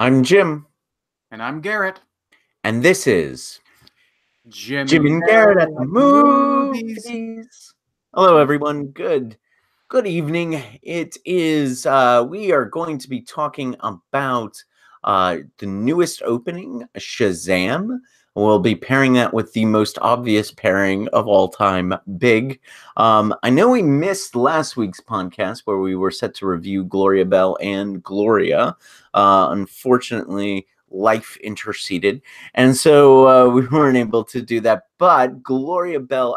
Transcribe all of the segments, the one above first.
I'm Jim, And I'm Garrett. and this is Jim Jim and and Garrett Garrett at the at the movies. movies. Hello, everyone. Good evening. It is. We are going to be talking about the newest opening, Shazam. We'll be pairing that with the most obvious pairing of all time, Big. I know we missed last week's podcast where we were set to review Gloria Bell and Gloria. Unfortunately, life interceded, and so we weren't able to do that. But Gloria Bell,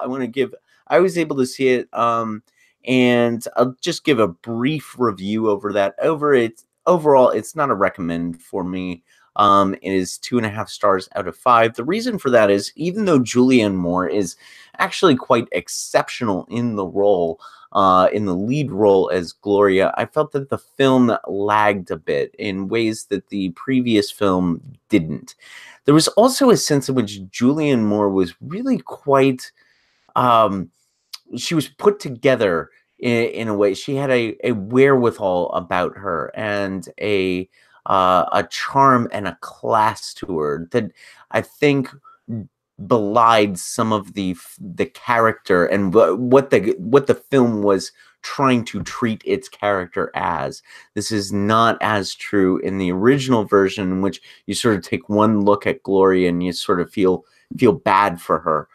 I was able to see it. And I'll just give a brief review over that. Overall, it's not a recommend for me. It is 2.5 stars out of 5. The reason for that is even though Julianne Moore is actually quite exceptional in the role, in the lead role as Gloria, I felt that the film lagged a bit in ways that the previous film didn't. There was also a sense in which Julianne Moore was really quite um, she was put together in a way. She had a wherewithal about her and a charm and a class to her that I think belied some of the character and what the film was trying to treat its character as. This is not as true in the original version, in which you sort of take one look at Gloria and you sort of feel bad for her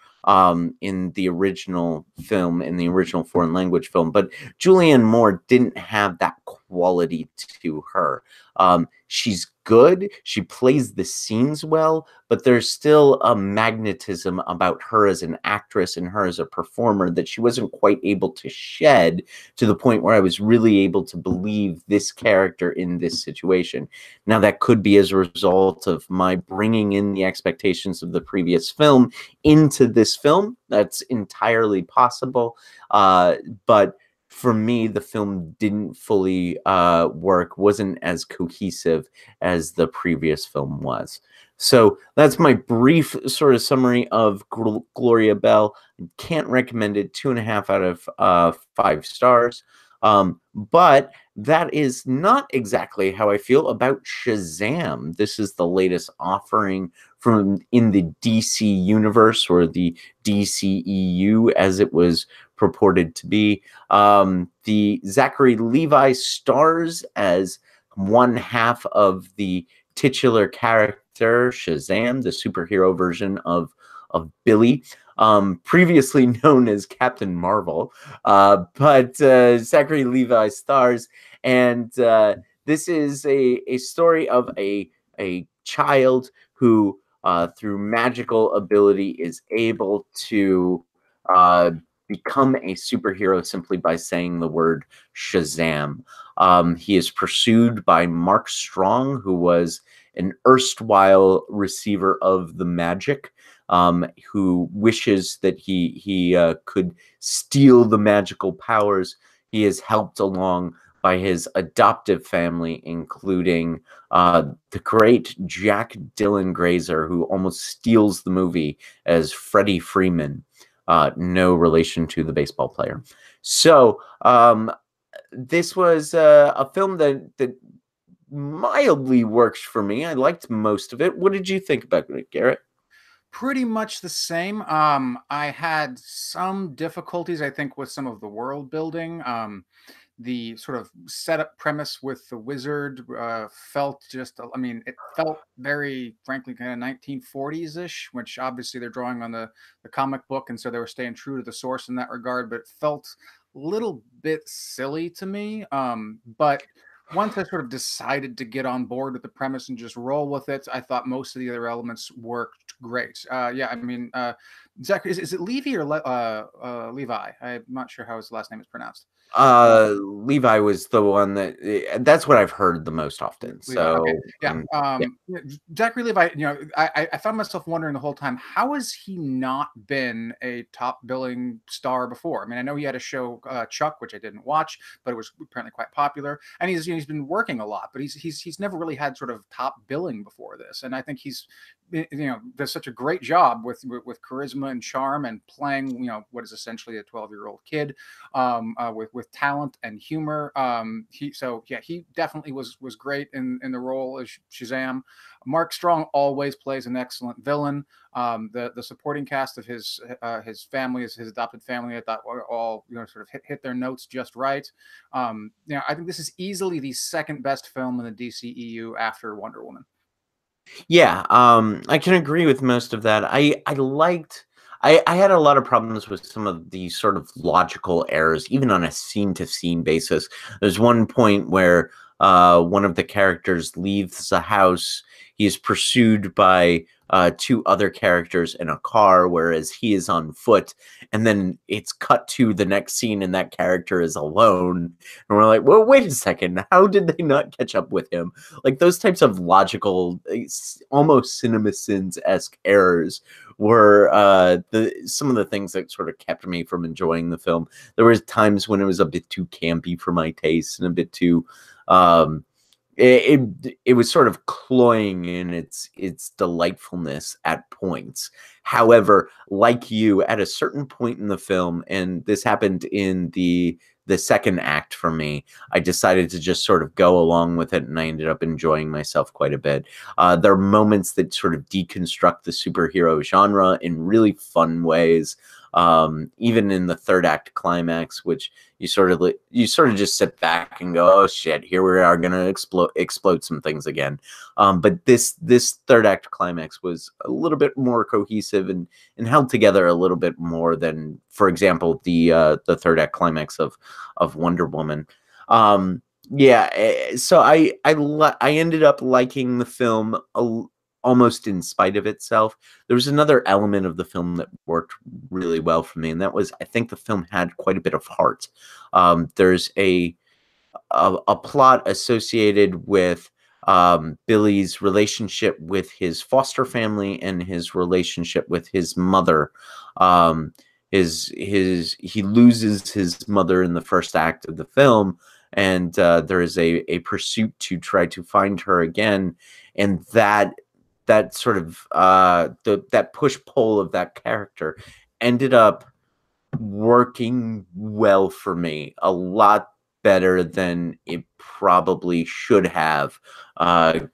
in the original film, in the original foreign language film. But Julianne Moore didn't have that quality to her. She's good. She plays the scenes well, but there's still a magnetism about her as an actress and her as a performer that she wasn't quite able to shed to the point where I was really able to believe this character in this situation. Now, that could be as a result of my bringing in the expectations of the previous film into this film. That's entirely possible. But for me, the film didn't fully work, wasn't as cohesive as the previous film was. So that's my brief sort of summary of Gloria Bell. Can't recommend it. 2.5 out of 5 stars. But that is not exactly how I feel about Shazam. This is the latest offering from in the DC universe, or the DCEU as it was purported to be. The Zachary Levi stars as one half of the titular character, Shazam, the superhero version of Billy, previously known as Captain Marvel. But Zachary Levi stars, and this is a story of a child who, through magical ability, is able to uh, become a superhero simply by saying the word Shazam. He is pursued by Mark Strong, who was an erstwhile receiver of the magic, who wishes that he could steal the magical powers. He is helped along by his adoptive family, including the great Jack Dylan Grazer, who almost steals the movie as Freddie Freeman. No relation to the baseball player. So this was a film that mildly works for me. I liked most of it. What did you think about it, Garrett? Pretty much the same. I had some difficulties, I think, with some of the world building. The sort of setup premise with the wizard felt just, I mean, it felt very, frankly, kind of 1940s-ish, which obviously they're drawing on the comic book, and so they were staying true to the source in that regard, but it felt a little bit silly to me. But once I sort of decided to get on board with the premise and just roll with it, I thought most of the other elements worked great. Yeah, I mean, Zachary, is it Levy or Levi? I'm not sure how his last name is pronounced. Levi was the one that's what I've heard the most often. Levi. So Okay. Yeah. yeah. Zachary Levi, I found myself wondering the whole time, how has he not been a top billing star before? I mean, I know he had a show, Chuck, which I didn't watch, but it was apparently quite popular. And he's been working a lot, but he's never really had sort of top billing before this. And I think he's does such a great job with charisma and charm and playing what is essentially a 12-year-old kid, with talent and humor. He definitely was great in the role as Shazam. Mark Strong always plays an excellent villain. The supporting cast of his family, his adopted family, I thought were all sort of hit their notes just right. I think this is easily the second best film in the DCEU after Wonder Woman. Yeah, I can agree with most of that. I liked I had a lot of problems with some of the sort of logical errors, even on a scene to scene basis. There's one point where one of the characters leaves the house. He is pursued by two other characters in a car, whereas he is on foot. And then it's cut to the next scene, and that character is alone. And we're like, well, wait a second. How did they not catch up with him? Like those types of logical, almost CinemaSins-esque errors were some of the things that sort of kept me from enjoying the film. There was times when it was a bit too campy for my taste and a bit too um, it was sort of cloying in its delightfulness at points. However, like you, at a certain point in the film, and this happened in the second act for me, I decided to just sort of go along with it, and I ended up enjoying myself quite a bit. There are moments that sort of deconstruct the superhero genre in really fun ways. Even in the third act climax, which you sort of just sit back and go, oh shit, here we are gonna explode some things again. But this third act climax was a little bit more cohesive and held together a little bit more than, for example, the third act climax of Wonder Woman. So I ended up liking the film almost in spite of itself. There was another element of the film that worked really well for me, and that was, I think the film had quite a bit of heart. There's a plot associated with Billy's relationship with his foster family and his relationship with his mother. His he loses his mother in the first act of the film, and there is a pursuit to try to find her again, and that sort of that push pull of that character ended up working well for me, a lot better than it probably should have,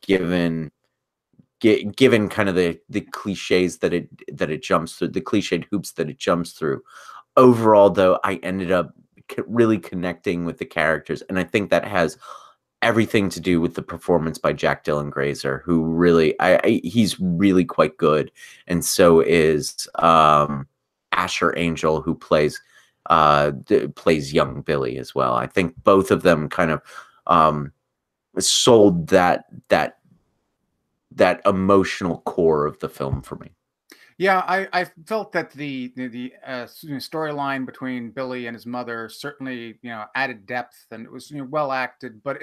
given kind of the cliches that it jumps through, the cliched hoops that it jumps through. Overall, though, I ended up really connecting with the characters, and I think that has everything to do with the performance by Jack Dylan Grazer, who really, he's really quite good, and so is Asher Angel, who plays young Billy as well. I think both of them kind of sold that emotional core of the film for me. Yeah, I felt that the storyline between Billy and his mother certainly added depth, and it was well acted, but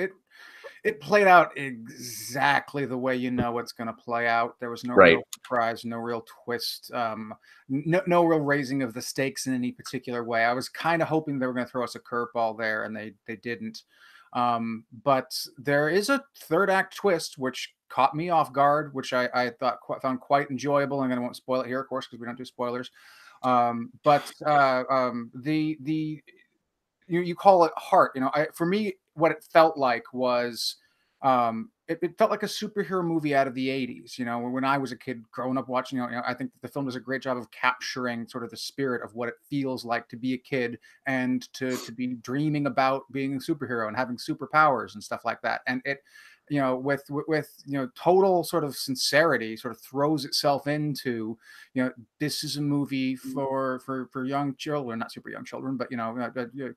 it played out exactly the way it's going to play out. There was no Right. real surprise, no real twist, no real raising of the stakes in any particular way. I was kind of hoping they were going to throw us a curveball there, and they didn't. But there is a third act twist which caught me off guard, which I found quite enjoyable. And I won't spoil it here, of course, because we don't do spoilers. The you call it heart. For me, what it felt like was it felt like a superhero movie out of the 80s. When I was a kid growing up watching, I think the film does a great job of capturing sort of the spirit of what it feels like to be a kid and to be dreaming about being a superhero and having superpowers and stuff like that. And it with total sort of sincerity, sort of throws itself into this is a movie for young children, not super young children, but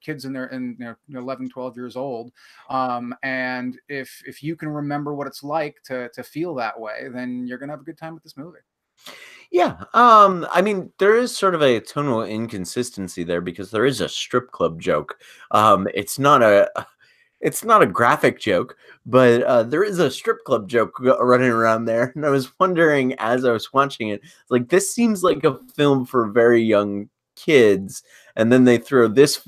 kids in 11, 12 years old. And if you can remember what it's like to feel that way, then you're gonna have a good time with this movie. Yeah. I mean, there is sort of a tonal inconsistency there because there is a strip club joke. It's not a graphic joke, but there is a strip club joke running around there. And I was wondering as I was watching it, like, this seems like a film for very young kids, and then they throw this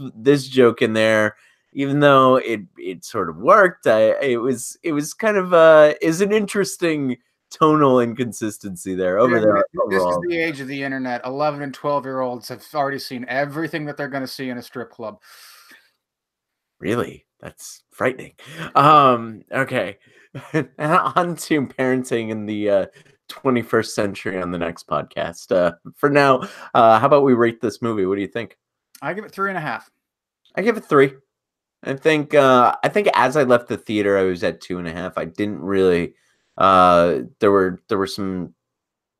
joke in there, even though it sort of worked. It was kind of is an interesting tonal inconsistency there over Yeah, there this is overall. the age of the internet. 11 and 12-year-olds have already seen everything that they're going to see in a strip club. Really? That's frightening. Okay. On to parenting in the 21st century on the next podcast. For now, how about we rate this movie? What do you think? I give it 3.5. I give it three. I think as I left the theater, I was at 2.5. I didn't really there were some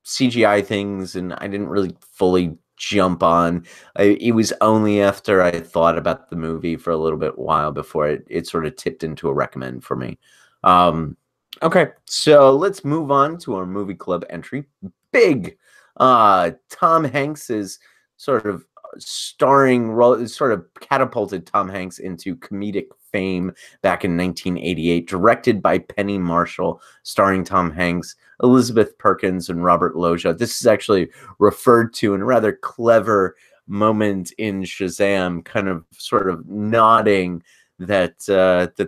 CGI things, and I didn't really fully jump on. It was only after I thought about the movie for a little bit while before it sort of tipped into a recommend for me. Um, okay, so let's move on to our movie club entry. Big, Tom Hanks's sort of starring role sort of catapulted Tom Hanks into comedic fame back in 1988, directed by Penny Marshall, starring Tom Hanks, Elizabeth Perkins, and Robert Loggia. This is actually referred to in a rather clever moment in Shazam, kind of sort of nodding that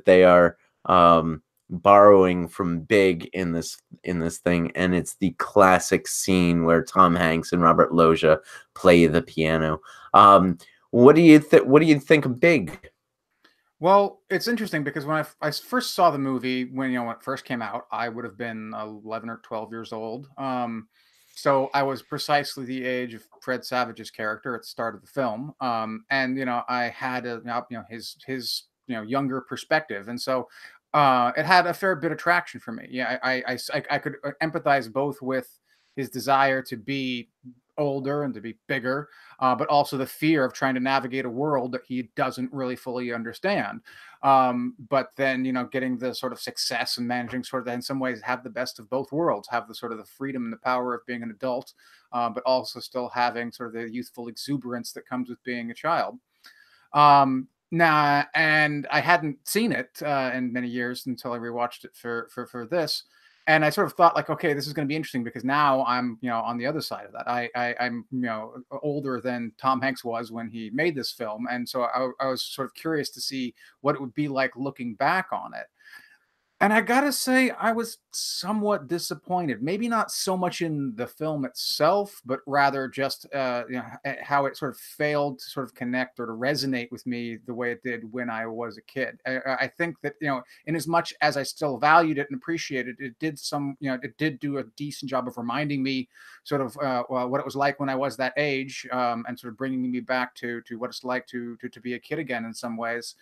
they are borrowing from Big in this thing, and it's the classic scene where Tom Hanks and Robert Loggia play the piano. What do you think of Big? Well, it's interesting because when I first saw the movie, when it first came out, I would have been 11 or 12 years old. So I was precisely the age of Fred Savage's character at the start of the film, and I had his younger perspective, and so it had a fair bit of traction for me. Yeah, I could empathize both with his desire to be older and to be bigger, but also the fear of trying to navigate a world that he doesn't really fully understand. But then, getting the sort of success and managing sort of, in some ways, have the best of both worlds, have the sort of the freedom and the power of being an adult, but also still having sort of the youthful exuberance that comes with being a child. And I hadn't seen it in many years until I rewatched it for this, and I sort of thought like, okay, this is going to be interesting because now I'm on the other side of that. I'm older than Tom Hanks was when he made this film, and so I was sort of curious to see what it would be like looking back on it. And I gotta say, I was somewhat disappointed. Maybe not so much in the film itself, but rather just how it sort of failed to sort of connect or to resonate with me the way it did when I was a kid. I think that in as much as I still valued it and appreciated it, it did do a decent job of reminding me sort of well, what it was like when I was that age, and sort of bringing me back to what it's like to be a kid again in some ways.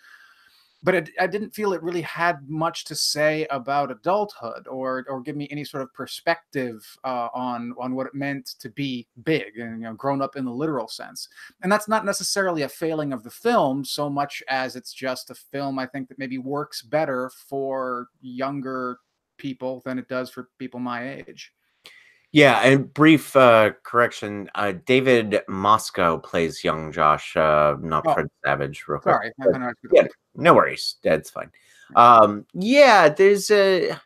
But I didn't feel it really had much to say about adulthood or give me any sort of perspective on what it meant to be big and grown up in the literal sense. And that's not necessarily a failing of the film so much as it's just a film I think that maybe works better for younger people than it does for people my age. Yeah, and brief correction. David Moscow plays young Josh, not Oh, Fred Savage, real quick. sorry. But I know yeah, no worries. That's fine. Yeah. Yeah, there's a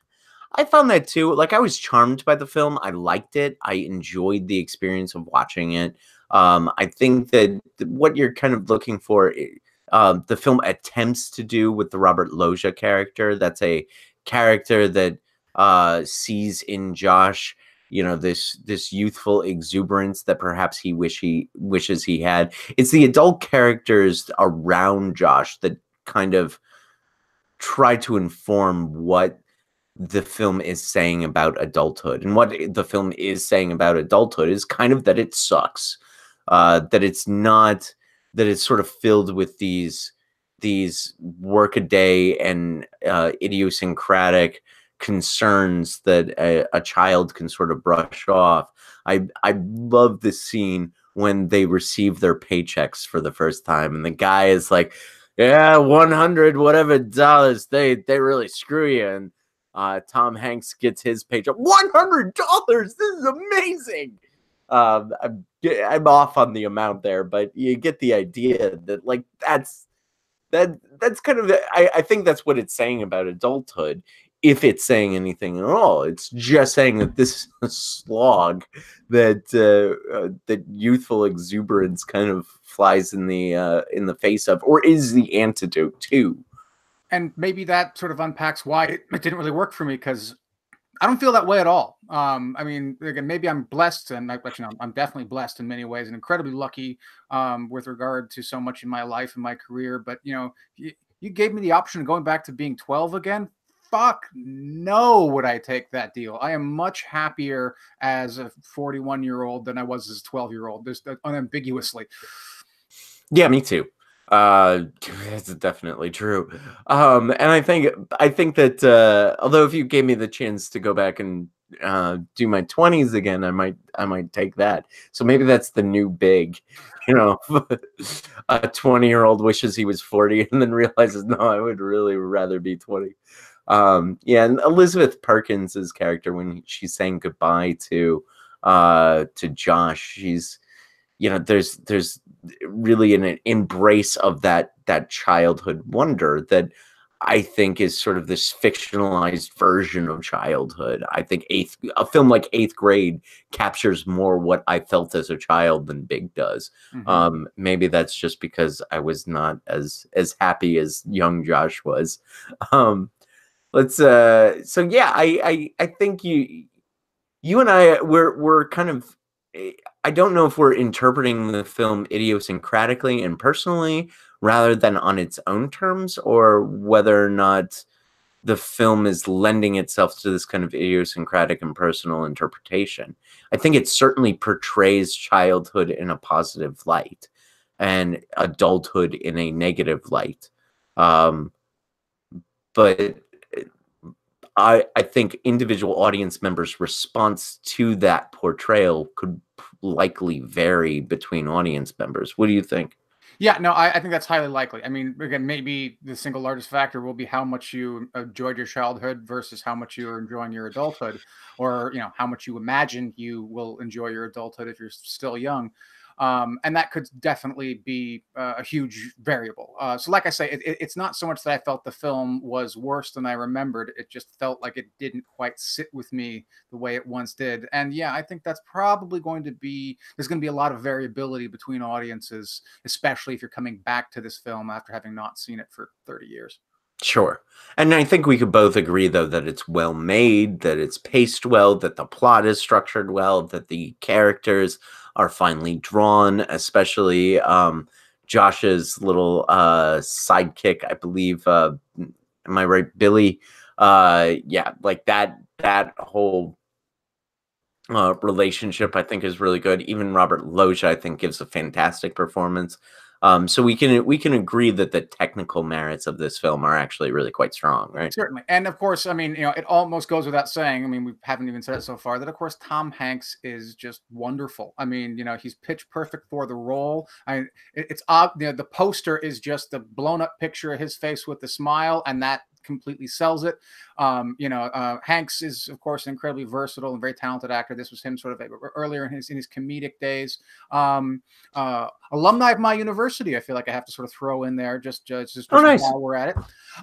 I found that too. Like I was charmed by the film. I liked it. I enjoyed the experience of watching it. I think that what you're kind of looking for, the film attempts to do with the Robert Loggia character. That's a character that sees in Josh, this youthful exuberance that perhaps he wishes he had. It's the adult characters around Josh that kind of try to inform what the film is saying about adulthood. And what the film is saying about adulthood is kind of that it sucks. That it's not that it's sort of filled with these workaday and idiosyncratic concerns that a child can sort of brush off. I love this scene when they receive their paychecks for the first time, and the guy is like, "Yeah, 100 whatever dollars. They really screw you." And Tom Hanks gets his paycheck. $100. This is amazing. I'm off on the amount there, but you get the idea that like that's kind of I think that's what it's saying about adulthood. If it's saying anything at all, it's just saying that this is a slog that youthful exuberance kind of flies in the face of, or is the antidote to. And maybe that sort of unpacks why it didn't really work for me because I don't feel that way at all. I mean, again, maybe I'm blessed, and actually, no, I'm definitely blessed in many ways, and incredibly lucky with regard to so much in my life and my career. But You gave me the option of going back to being 12 again. Fuck no, would I take that deal? I am much happier as a 41-year-old than I was as a 12-year-old. Just unambiguously. Yeah, me too. That's definitely true. And I think that although if you gave me the chance to go back and do my 20s again, I might take that. So maybe that's the new big, you know, a 20-year-old wishes he was 40 and then realizes, no, I would really rather be 20. Yeah, and Elizabeth Perkins's character when she's saying goodbye to Josh, she's there's really an embrace of that childhood wonder that I think is sort of this fictionalized version of childhood. I think a film like Eighth Grade captures more what I felt as a child than Big does. Mm-hmm. Maybe that's just because I was not as happy as young Josh was. Um, let's so yeah, I think you and I we're kind of I don't know if we're interpreting the film idiosyncratically and personally rather than on its own terms, or whether or not the film is lending itself to this kind of idiosyncratic and personal interpretation. I think it certainly portrays childhood in a positive light and adulthood in a negative light. Um, but I think individual audience members' response to that portrayal could likely vary between audience members. What do you think? Yeah, no, I think that's highly likely. I mean, again, maybe the single largest factor will be how much you enjoyed your childhood versus how much you're enjoying your adulthood, or how much you imagine you will enjoy your adulthood if you're still young. And that could definitely be a huge variable. So, like I say, it's not so much that I felt the film was worse than I remembered. It just felt like it didn't quite sit with me the way it once did. And yeah, I think that's probably there's going to be a lot of variability between audiences, especially if you're coming back to this film after having not seen it for 30 years. Sure. And I think we could both agree, though, that it's well made, that it's paced well, that the plot is structured well, that the characters are finely drawn, especially Josh's little sidekick, I believe. Am I right, Billy? Yeah, like that whole relationship, I think, is really good. Even Robert Loggia, I think, gives a fantastic performance. So we can agree that the technical merits of this film are actually really quite strong, right? Certainly. And of course, I mean, it almost goes without saying. I mean, we haven't even said it so far that, of course, Tom Hanks is just wonderful. I mean, he's pitch perfect for the role. It's odd. The poster is just a blown up picture of his face with a smile, and that completely sells it. Hanks is, of course, an incredibly versatile and very talented actor. This was him sort of earlier in his comedic days. Alumni of my university, I feel like I have to sort of throw in there just Oh, nice. while we're at it.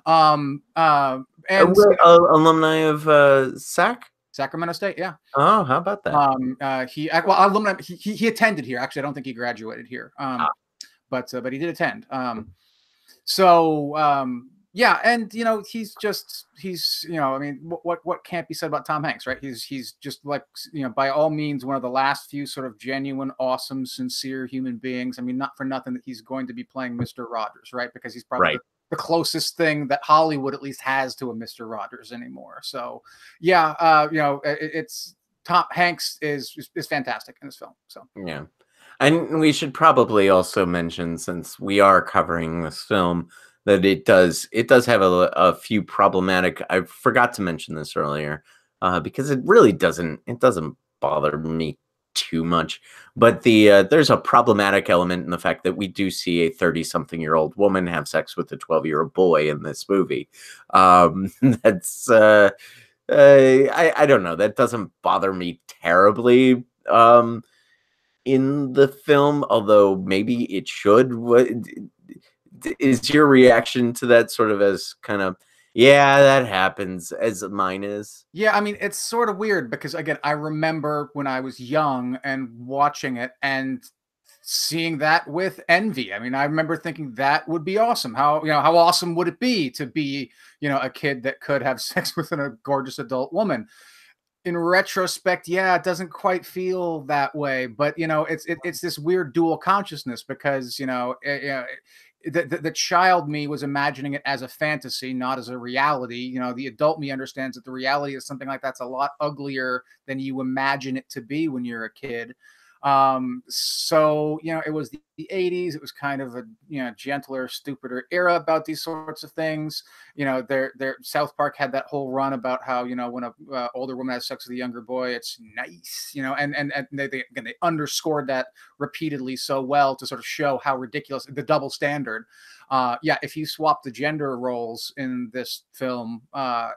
And Alumni of SAC. Sacramento State, yeah. Oh, how about that? Alumni. He attended here. Actually, I don't think he graduated here. But he did attend. Yeah, and I mean, what can't be said about Tom Hanks, right? He's just like, by all means, one of the last few sort of genuine, awesome, sincere human beings. I mean, not for nothing that he's going to be playing Mr. Rogers, right? Because he's probably Right. the closest thing that Hollywood at least has to a Mr. Rogers anymore. So yeah, it's Tom Hanks is fantastic in this film. So Yeah. And we should probably also mention, since we are covering this film, that it does have a few problematic. I forgot to mention this earlier, because it really doesn't bother me too much. But there's a problematic element in the fact that we do see a 30-something-year-old woman have sex with a 12-year-old boy in this movie. That's I don't know. That doesn't bother me terribly. In the film, although maybe it should. What is your reaction to that, sort of as kind of, yeah, that happens, as mine is? yeah, I mean, it's sort of weird because, again, I remember when I was young and watching it and seeing that with envy. I mean, I remember thinking that would be awesome. How awesome would it be to be, a kid that could have sex with a gorgeous adult woman? In retrospect, yeah, it doesn't quite feel that way, but it's this weird dual consciousness because the child me was imagining it as a fantasy, not as a reality. You know, the adult me understands that the reality is something like that's a lot uglier than you imagine it to be when you're a kid. So, you know, it was the 80s. It was kind of a, you know, gentler, stupider era about these sorts of things. You know, their South Park had that whole run about how, you know, when a older woman has sex with a younger boy, it's nice, you know, and they underscored that repeatedly so well to sort of show how ridiculous the double standard. Yeah, if you swap the gender roles in this film,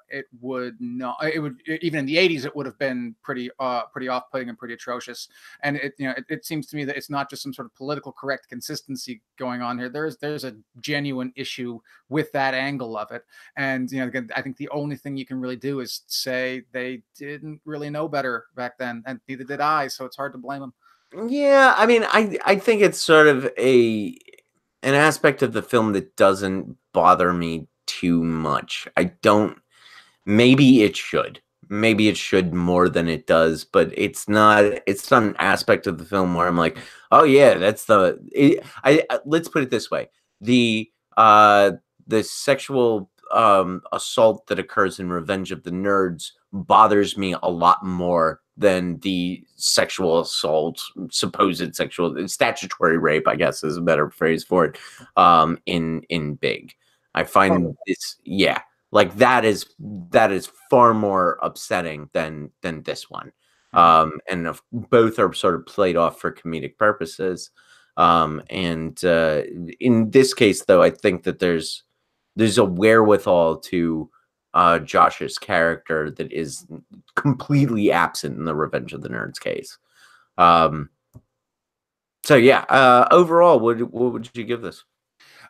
it would not. It would, even in the 80s, it would have been pretty off-putting and pretty atrocious. And it, you know, it seems to me that it's not just some sort of political correct consistency going on here. There's a genuine issue with that angle of it. And, you know, again, I think the only thing you can really do is say they didn't really know better back then, and neither did I. So it's hard to blame them. Yeah, I mean, I think it's sort of an aspect of the film that doesn't bother me too much. I don't. Maybe it should. Maybe it should more than it does, but it's not an aspect of the film where I'm like, "Oh yeah, that's the let's put it this way. The uh the sexual assault that occurs in Revenge of the Nerds bothers me a lot more than the sexual assault, supposed sexual statutory rape, I guess is a better phrase for it, in Big. I Oh, find this, yeah, like that is far more upsetting than this one. mhm. And both are sort of played off for comedic purposes. And in this case, though, I think that there's a wherewithal to Josh's character that is completely absent in the Revenge of the Nerds case. Um, so yeah, overall, what would you give this?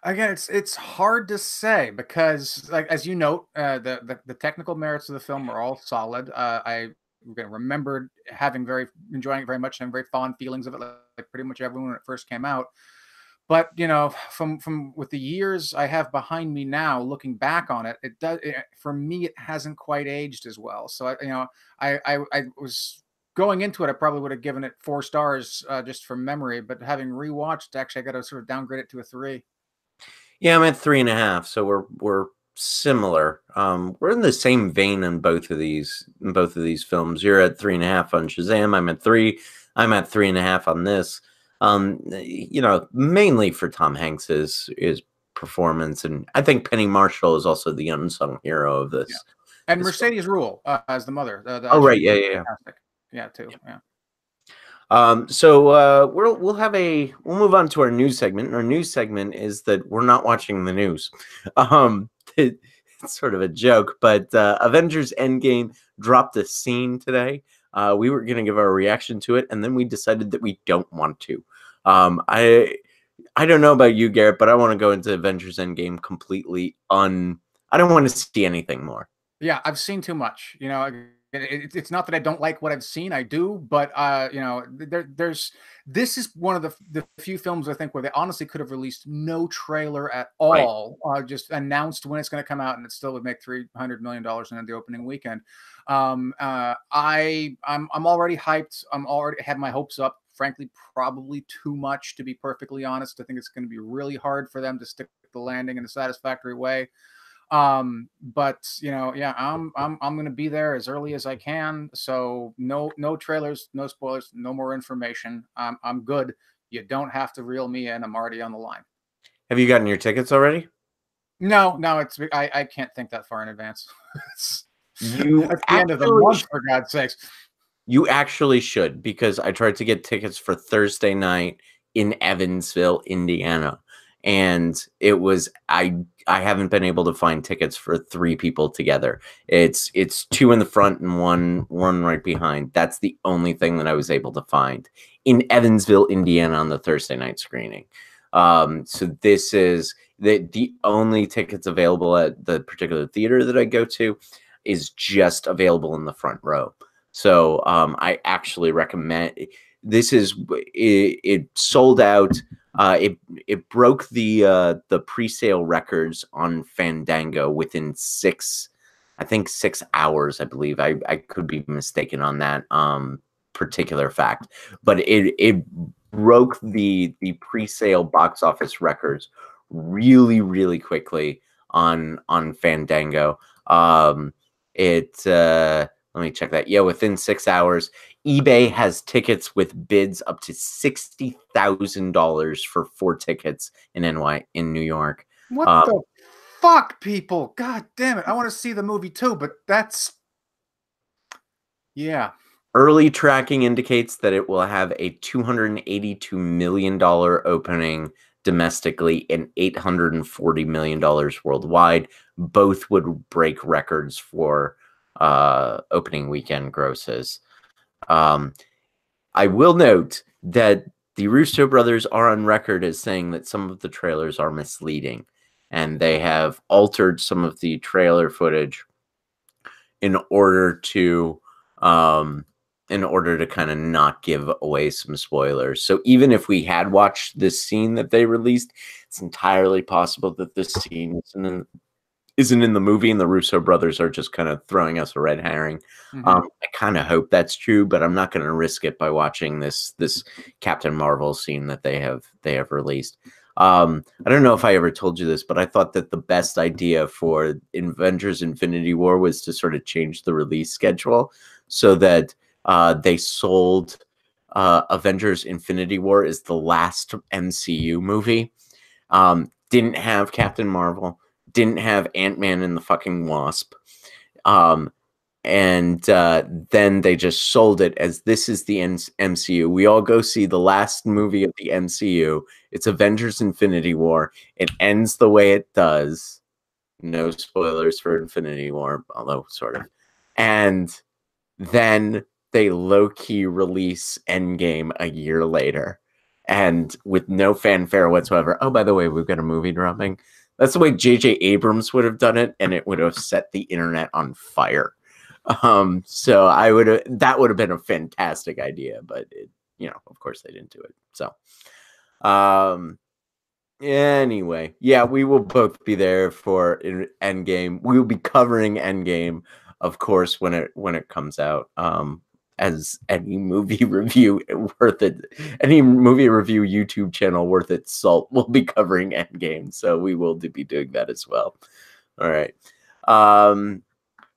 Again, it's hard to say because, like as you note, the technical merits of the film are all solid. I again remembered having very enjoying it very much and having very fond feelings of it, like pretty much everyone when it first came out. But you know, from with the years I have behind me now, looking back on it, for me it hasn't quite aged as well. So I, you know, I was going into it, I probably would have given it 4 stars just from memory. But having rewatched, actually, I got to sort of downgrade it to a 3. Yeah, I'm at 3.5, so we're similar. We're in the same vein in both of these films. You're at 3.5 on Shazam. I'm at 3. I'm at 3.5 on this. Mainly for Tom Hanks's performance, and I think Penny Marshall is also the unsung hero of Yeah. this And this film. Mercedes Rule, as the mother, Oh, right, she's yeah, yeah, fantastic. Yeah, too, yeah. yeah. So we'll move on to our news segment. Our news segment is that we're not watching the news. It's sort of a joke, but Avengers Endgame dropped a scene today. We were going to give our reaction to it, and then we decided that we don't want to. I don't know about you, Garrett, but I want to go into Avengers Endgame completely un. I don't want to see anything more. Yeah, I've seen too much, you know, it's not that I don't like what I've seen, I do, but, you know, there's this is one of the few films I think where they honestly could have released no trailer at Right. all, just announced when it's gonna come out, and it still would make $300 million in the opening weekend. I'm already hyped. I'm already had my hopes up, frankly, probably too much, to be perfectly honest. I think it's gonna be really hard for them to stick the landing in a satisfactory way. But you know, yeah, I'm gonna be there as early as I can. So no trailers, no spoilers, no more information. I'm good. You don't have to reel me in. I'm already on the line. Have you gotten your tickets already? No, it's I can't think that far in advance. It's, You that's the end of the actually month, for God's sakes. You actually should, because I tried to get tickets for Thursday night in Evansville, Indiana, and I haven't been able to find tickets for 3 people together. It's 2 in the front and one right behind. That's the only thing that I was able to find in Evansville, Indiana on the Thursday night screening. So this is the only tickets available at the particular theater that I go to is just available in the front row. So I actually recommend. This is it sold out. It broke the pre-sale records on Fandango within I think 6 hours. I believe I could be mistaken on that particular fact, but it broke the pre-sale box office records really, really quickly on Fandango. Let me check that. Yeah, within 6 hours, eBay has tickets with bids up to $60,000 for 4 tickets in New York. What Um, the fuck, people? God damn it! I want to see the movie too, but that's yeah. Early tracking indicates that it will have a $282 million opening domestically and $840 million worldwide. Both would break records for opening weekend grosses. Um, I will note that the Russo brothers are on record as saying that some of the trailers are misleading, and they have altered some of the trailer footage in order to um kind of not give away some spoilers. So even if we had watched this scene that they released, it's entirely possible that this scene isn't in the movie, and the Russo brothers are just kind of throwing us a red herring. Hmm. I kind of hope that's true, but I'm not going to risk it by watching this Captain Marvel scene that they have released. I don't know if I ever told you this, but I thought that the best idea for Avengers Infinity War was to sort of change the release schedule so that they sold Avengers Infinity War as the last MCU movie. Didn't have Captain Marvel, didn't have Ant-Man and the fucking Wasp. Um, and then they just sold it as this is the MCU. We all go see the last movie of the MCU. It's Avengers Infinity War. It ends the way it does. No spoilers for Infinity War, although sort of. And then they low-key release Endgame a year later. And with no fanfare whatsoever. Oh, by the way, we've got a movie dropping. That's the way J.J. Abrams would have done it, and it would have set the internet on fire. So that would have been a fantastic idea, but of course they didn't do it. So, um, anyway, yeah, we will both be there for Endgame. We will be covering Endgame, of course, when it comes out. As any movie review worth it, any movie review YouTube channel worth its salt will be covering Endgame, so we will be doing that as well. All right. Um,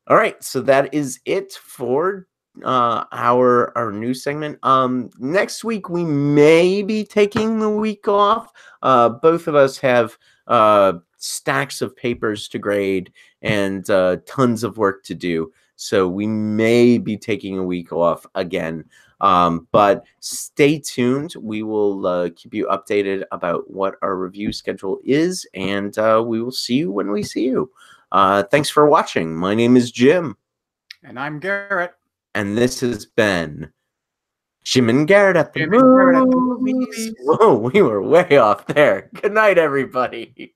all right, so that is it for our news segment. Next week we may be taking the week off. Both of us have stacks of papers to grade and tons of work to do, so we may be taking a week off again. But stay tuned. We will keep you updated about what our review schedule is, and we will see you when we see you. Thanks for watching. My name is Jim. And I'm Garrett. And this has been Jim and Garrett at the Jim and Garrett at the movies. movies. Whoa, we were way off there. Good night, everybody.